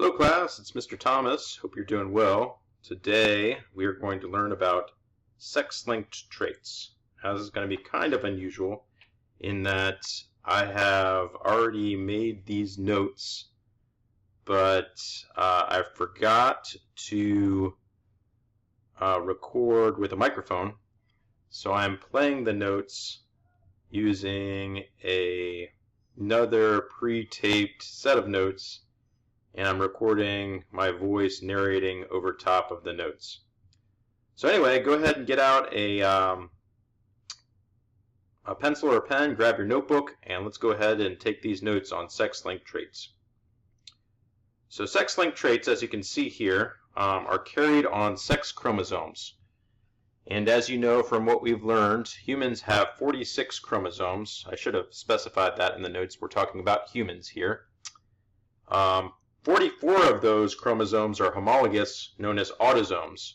Hello class, it's Mr. Thomas. Hope you're doing well. Today we are going to learn about sex-linked traits. Now this is going to be kind of unusual in that I have already made these notes, but I forgot to record with a microphone. So I'm playing the notes using another pre-taped set of notes, and I'm recording my voice narrating over top of the notes. So anyway, go ahead and get out a pencil or a pen, grab your notebook, and let's go ahead and take these notes on sex-linked traits. So sex-linked traits, as you can see here, are carried on sex chromosomes. And as you know from what we've learned, humans have 46 chromosomes. I should have specified that in the notes. We're talking about humans here. 44 of those chromosomes are homologous, known as autosomes.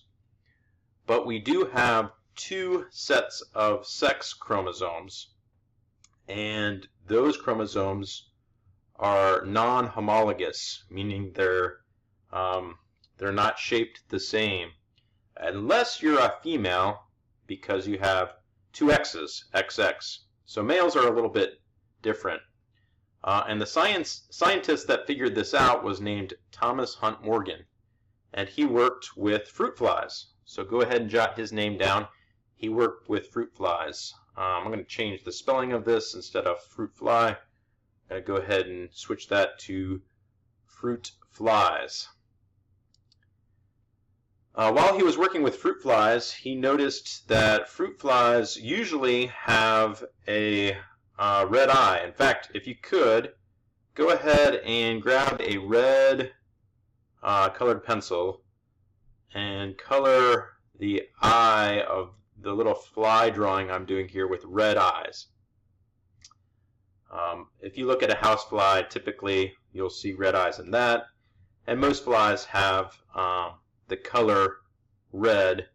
But we do have two sets of sex chromosomes, and those chromosomes are non-homologous, meaning they're not shaped the same, unless you're a female, because you have two X's, XX. So males are a little bit different. And the scientist that figured this out was named Thomas Hunt Morgan, and he worked with fruit flies. So go ahead and jot his name down. He worked with fruit flies. I'm going to change the spelling of this. Instead of fruit fly, I'm going to go ahead and switch that to fruit flies. While he was working with fruit flies, he noticed that fruit flies usually have a red eye. In fact, if you could, go ahead and grab a red colored pencil and color the eye of the little fly drawing I'm doing here with red eyes. If you look at a housefly, typically you'll see red eyes in that, and most flies have the color red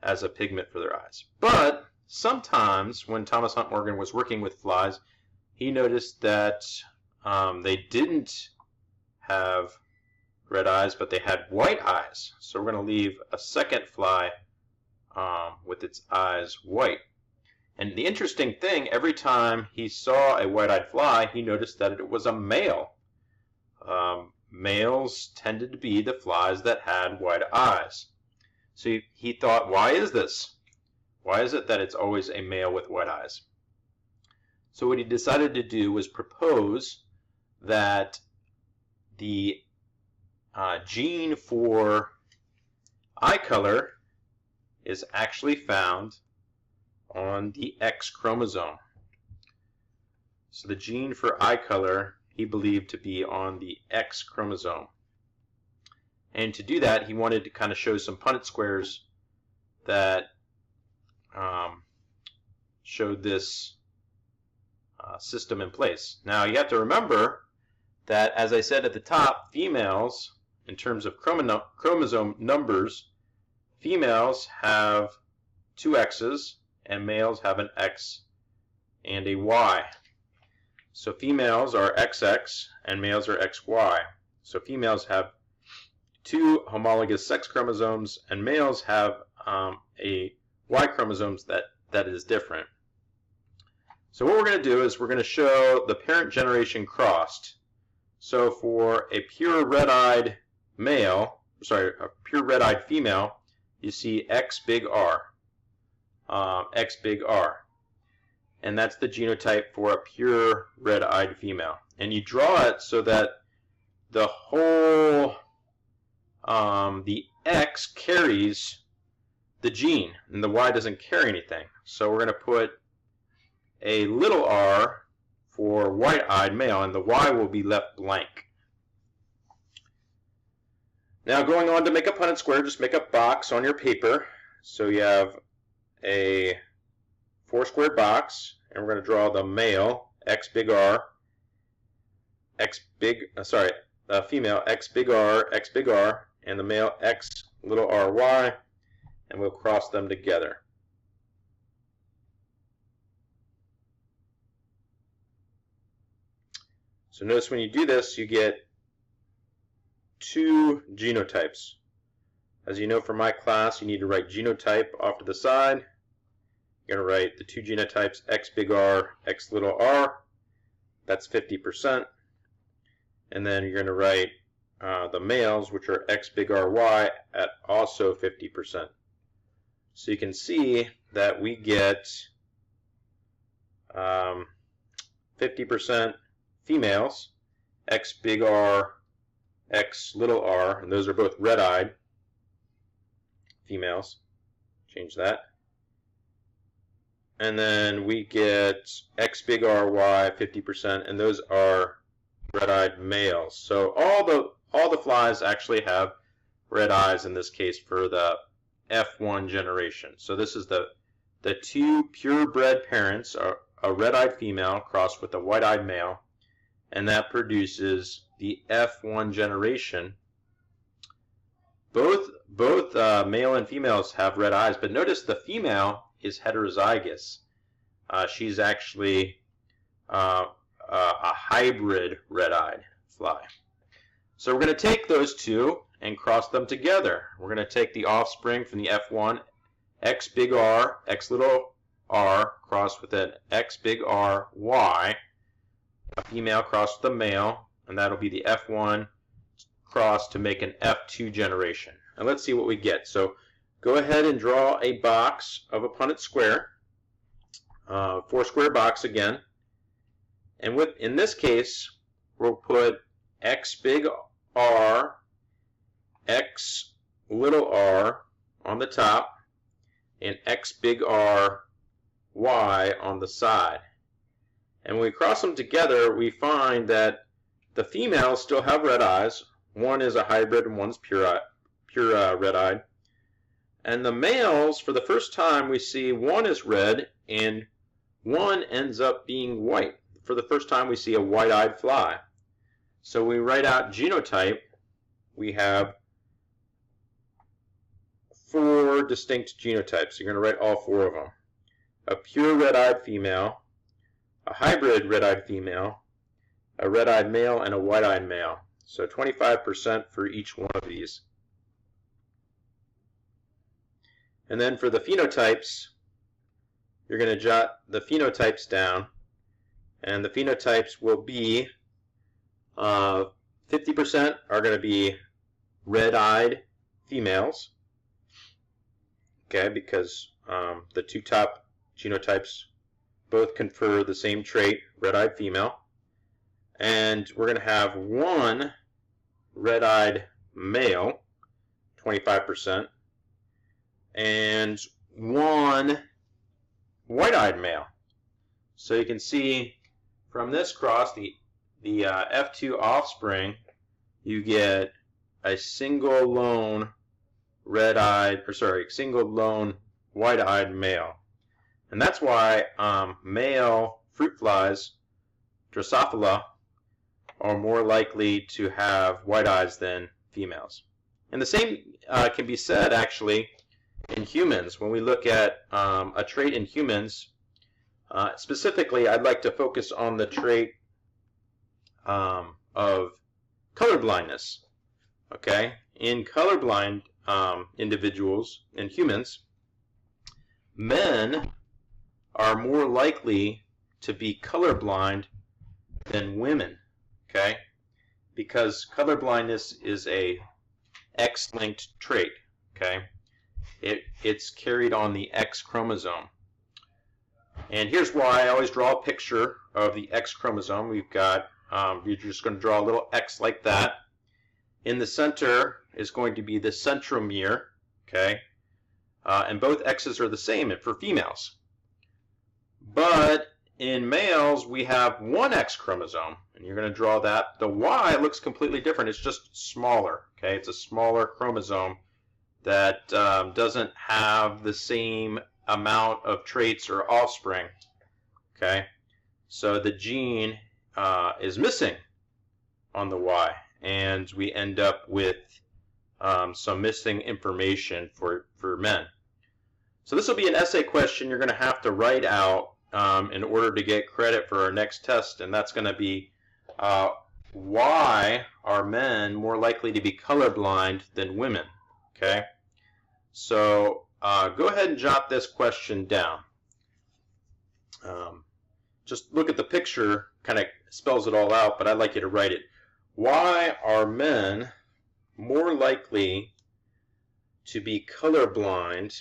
as a pigment for their eyes. But sometimes when Thomas Hunt Morgan was working with flies, he noticed that they didn't have red eyes, but they had white eyes. So we're going to leave a second fly with its eyes white. And the interesting thing, every time he saw a white-eyed fly, he noticed that it was a male. Males tended to be the flies that had white eyes. So he thought, why is this? Why is it that it's always a male with white eyes? So what he decided to do was propose that the gene for eye color is actually found on the X chromosome. So the gene for eye color he believed to be on the X chromosome. And to do that, he wanted to kind of show some Punnett squares that showed this system in place. Now you have to remember that, as I said at the top, females, in terms of chromosome numbers, females have two X's and males have an X and a Y. So females are XX and males are XY. So females have two homologous sex chromosomes, and males have a Y chromosomes that is different. So what we're going to do is we're going to show the parent generation crossed. So for a pure red-eyed male, sorry, a pure red-eyed female, you see X big R, X big R. And that's the genotype for a pure red-eyed female. And you draw it so that the whole, the X carries the gene, and the Y doesn't carry anything. So we're going to put a little r for white-eyed male, and the Y will be left blank. Now going on to make a Punnett square, just make a box on your paper. So you have a 4-square box, and we're going to draw the male, X big R, female, X big R, and the male, X little ry, and we'll cross them together. So notice when you do this, you get two genotypes. As you know from my class, you need to write genotype off to the side. You're going to write the two genotypes X big R, X little r. That's 50%. And then you're going to write the males, which are X big RY, at also 50%. So you can see that we get 50% females, X big R, X little r, and those are both red-eyed females. Change that. And then we get X big RY 50%, and those are red-eyed males. So all the flies actually have red eyes in this case for the F1 generation. So this is the two purebred parents, a red-eyed female crossed with a white-eyed male, and that produces the F1 generation. Both male and females have red eyes, but notice the female is heterozygous. She's actually a hybrid red-eyed fly. So we're going to take those two and cross them together. We're going to take the offspring from the F1, X big R, X little r, crossed with an X big R, Y, a female crossed with a male, and that'll be the F1 cross to make an F2 generation. And let's see what we get. So go ahead and draw a box of a Punnett square, 4-square box again. And in this case, we'll put X big R, X little r on the top, and X big R, Y on the side. And when we cross them together, we find that the females still have red eyes. One is a hybrid and one's pure red-eyed. And the males, for the first time, we see one is red and one ends up being white. For the first time, we see a white-eyed fly. So we write out genotype. We have 4 distinct genotypes. You're going to write all 4 of them. A pure red-eyed female, a hybrid red-eyed female, a red-eyed male, and a white-eyed male. So 25% for each one of these. And then for the phenotypes, you're going to jot the phenotypes down. And the phenotypes will be 50% are going to be red-eyed females. Okay, because the two top genotypes both confer the same trait, red-eyed female. And we're going to have one red-eyed male, 25%, and one white-eyed male. So you can see from this cross, the F2 offspring, you get a single lone single lone white-eyed male. And that's why male fruit flies, Drosophila, are more likely to have white eyes than females. And the same can be said actually in humans. When we look at a trait in humans, specifically I'd like to focus on the trait of color blindness. Okay, in colorblind individuals, in humans, men are more likely to be colorblind than women. Okay, because colorblindness is a X-linked trait. Okay, it's carried on the X chromosome. And here's why I always draw a picture of the X chromosome. We've got, you're just going to draw a little X like that. In the center is going to be the centromere, okay? And both X's are the same for females. But in males, we have one X chromosome, and you're going to draw that. The Y looks completely different. It's just smaller, okay? It's a smaller chromosome that doesn't have the same amount of traits or offspring, okay? So the gene is missing on the Y, and we end up with some missing information for men. So this will be an essay question you're going to have to write out in order to get credit for our next test, and that's going to be why are men more likely to be colorblind than women? Okay, so go ahead and jot this question down. Just look at the picture, kind of spells it all out, but I'd like you to write it. Why are men more likely to be colorblind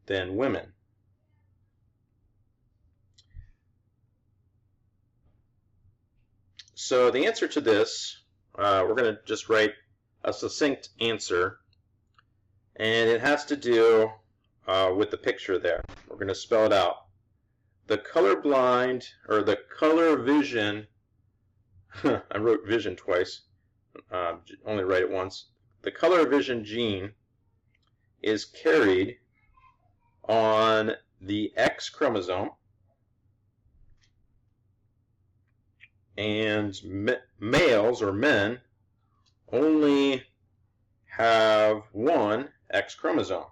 than women? So the answer to this, we're going to just write a succinct answer, and it has to do with the picture there. We're going to spell it out. The colorblind, or the color vision, I wrote vision twice, only write it once. The color vision gene is carried on the X chromosome, and males or men only have one X chromosome.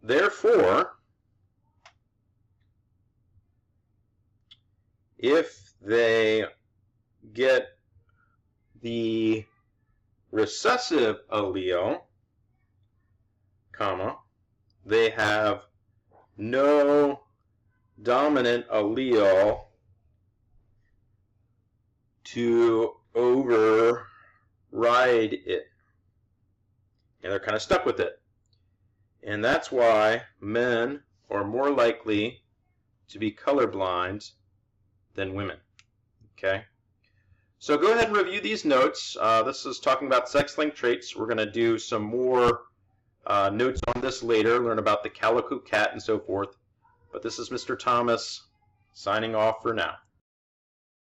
Therefore, if they get the recessive allele, comma, they have no dominant allele to override it. And they're kind of stuck with it. And that's why men are more likely to be colorblind than women. Okay? So go ahead and review these notes. This is talking about sex-linked traits. We're going to do some more notes on this later, learn about the calico cat and so forth. But this is Mr. Thomas signing off for now.